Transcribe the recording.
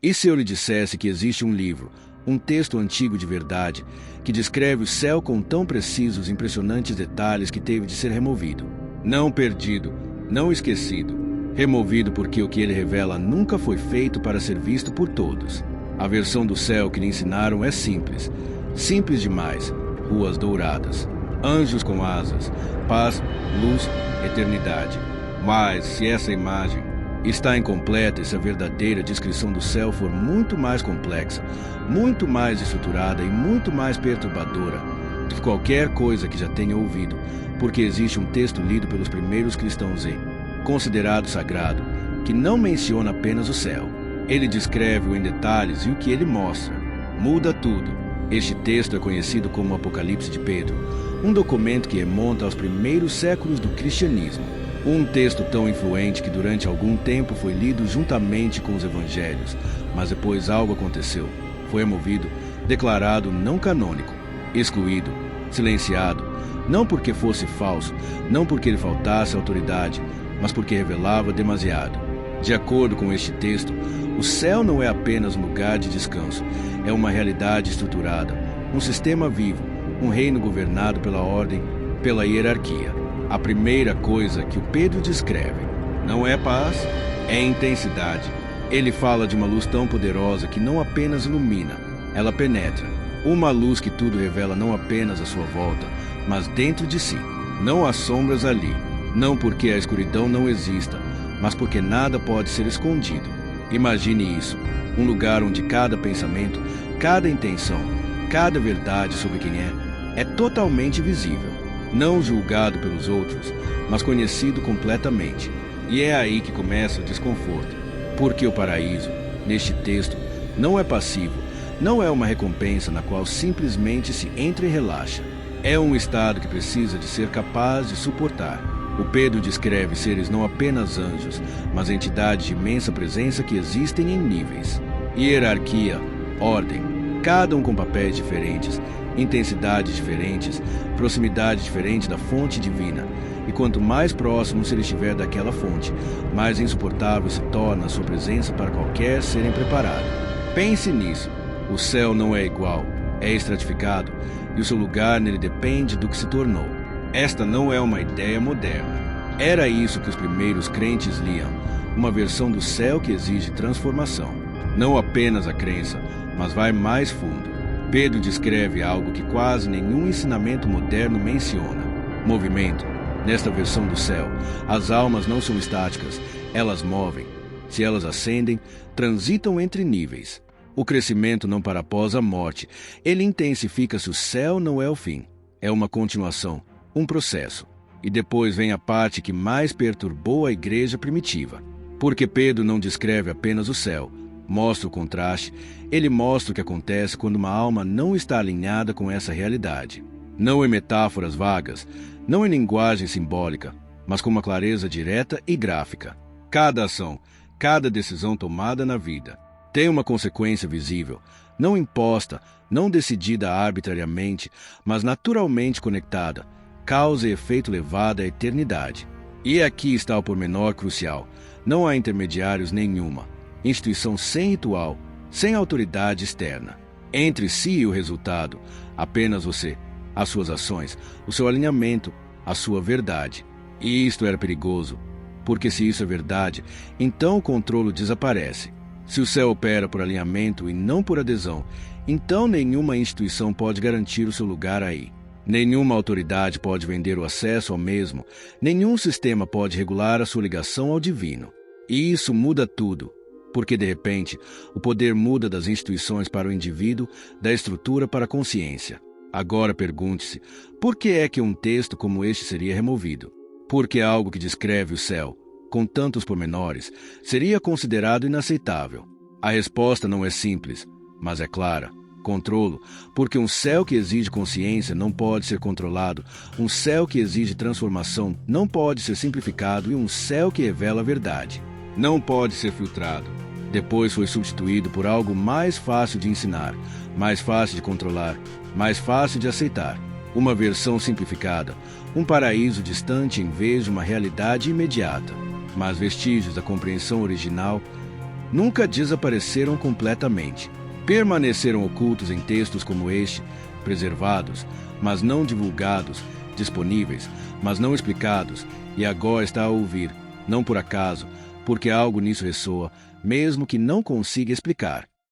E se eu lhe dissesse que existe um livro, um texto antigo de verdade, que descreve o céu com tão precisos e impressionantes detalhes que teve de ser removido? Não perdido, não esquecido. Removido porque o que ele revela nunca foi feito para ser visto por todos. A versão do céu que lhe ensinaram é simples. Simples demais. Ruas douradas. Anjos com asas. Paz, luz, eternidade. Mas, se essa imagem está incompleta e se a verdadeira descrição do céu for muito mais complexa, muito mais estruturada e muito mais perturbadora do que qualquer coisa que já tenha ouvido, porque existe um texto lido pelos primeiros cristãos considerado sagrado, que não menciona apenas o céu. Ele descreve-o em detalhes e o que ele mostra muda tudo. Este texto é conhecido como o Apocalipse de Pedro, um documento que remonta aos primeiros séculos do cristianismo. Um texto tão influente que durante algum tempo foi lido juntamente com os evangelhos, mas depois algo aconteceu. Foi removido, declarado não canônico, excluído, silenciado, não porque fosse falso, não porque lhe faltasse autoridade, mas porque revelava demasiado. De acordo com este texto, o céu não é apenas um lugar de descanso, é uma realidade estruturada, um sistema vivo, um reino governado pela ordem, pela hierarquia. A primeira coisa que o Pedro descreve não é paz, é intensidade. Ele fala de uma luz tão poderosa que não apenas ilumina, ela penetra. Uma luz que tudo revela não apenas à sua volta, mas dentro de si. Não há sombras ali, não porque a escuridão não exista, mas porque nada pode ser escondido. Imagine isso, um lugar onde cada pensamento, cada intenção, cada verdade sobre quem é totalmente visível. Não julgado pelos outros, mas conhecido completamente. E é aí que começa o desconforto, porque o paraíso, neste texto, não é passivo, não é uma recompensa na qual simplesmente se entra e relaxa. É um estado que precisa de ser capaz de suportar. O Pedro descreve seres não apenas anjos, mas entidades de imensa presença que existem em níveis. Hierarquia, ordem, cada um com papéis diferentes, intensidades diferentes, proximidade diferente da fonte divina. E quanto mais próximo se ele estiver daquela fonte, mais insuportável se torna a sua presença para qualquer serem preparado. Pense nisso. O céu não é igual, é estratificado, e o seu lugar nele depende do que se tornou. Esta não é uma ideia moderna. Era isso que os primeiros crentes liam, uma versão do céu que exige transformação. Não apenas a crença, mas vai mais fundo. Pedro descreve algo que quase nenhum ensinamento moderno menciona: movimento. Nesta versão do céu, as almas não são estáticas, elas movem. Se elas ascendem, transitam entre níveis. O crescimento não para após a morte, ele intensifica se o céu não é o fim. É uma continuação, um processo. E depois vem a parte que mais perturbou a igreja primitiva. Porque Pedro não descreve apenas o céu, mostra o contraste, ele mostra o que acontece quando uma alma não está alinhada com essa realidade. Não em metáforas vagas, não em linguagem simbólica, mas com uma clareza direta e gráfica. Cada ação, cada decisão tomada na vida tem uma consequência visível, não imposta, não decidida arbitrariamente, mas naturalmente conectada, causa e efeito levada à eternidade. E aqui está o pormenor crucial: não há intermediários nenhuma, instituição sem ritual, sem autoridade externa. Entre si e o resultado, apenas você, as suas ações, o seu alinhamento, a sua verdade. E isto era perigoso, porque se isso é verdade, então o controle desaparece. Se o céu opera por alinhamento e não por adesão, então nenhuma instituição pode garantir o seu lugar aí. Nenhuma autoridade pode vender o acesso ao mesmo, nenhum sistema pode regular a sua ligação ao divino. E isso muda tudo, porque de repente o poder muda das instituições para o indivíduo, da estrutura para a consciência. Agora pergunte-se, por que é que um texto como este seria removido? Porque algo que descreve o céu, com tantos pormenores, seria considerado inaceitável. A resposta não é simples, mas é clara. Controlo, porque um céu que exige consciência não pode ser controlado, um céu que exige transformação não pode ser simplificado e um céu que revela a verdade não pode ser filtrado. Depois foi substituído por algo mais fácil de ensinar, mais fácil de controlar, mais fácil de aceitar. Uma versão simplificada, um paraíso distante em vez de uma realidade imediata. Mas vestígios da compreensão original nunca desapareceram completamente. Permaneceram ocultos em textos como este, preservados, mas não divulgados, disponíveis, mas não explicados, e agora está a ouvir, não por acaso, porque algo nisso ressoa, mesmo que não consiga explicar.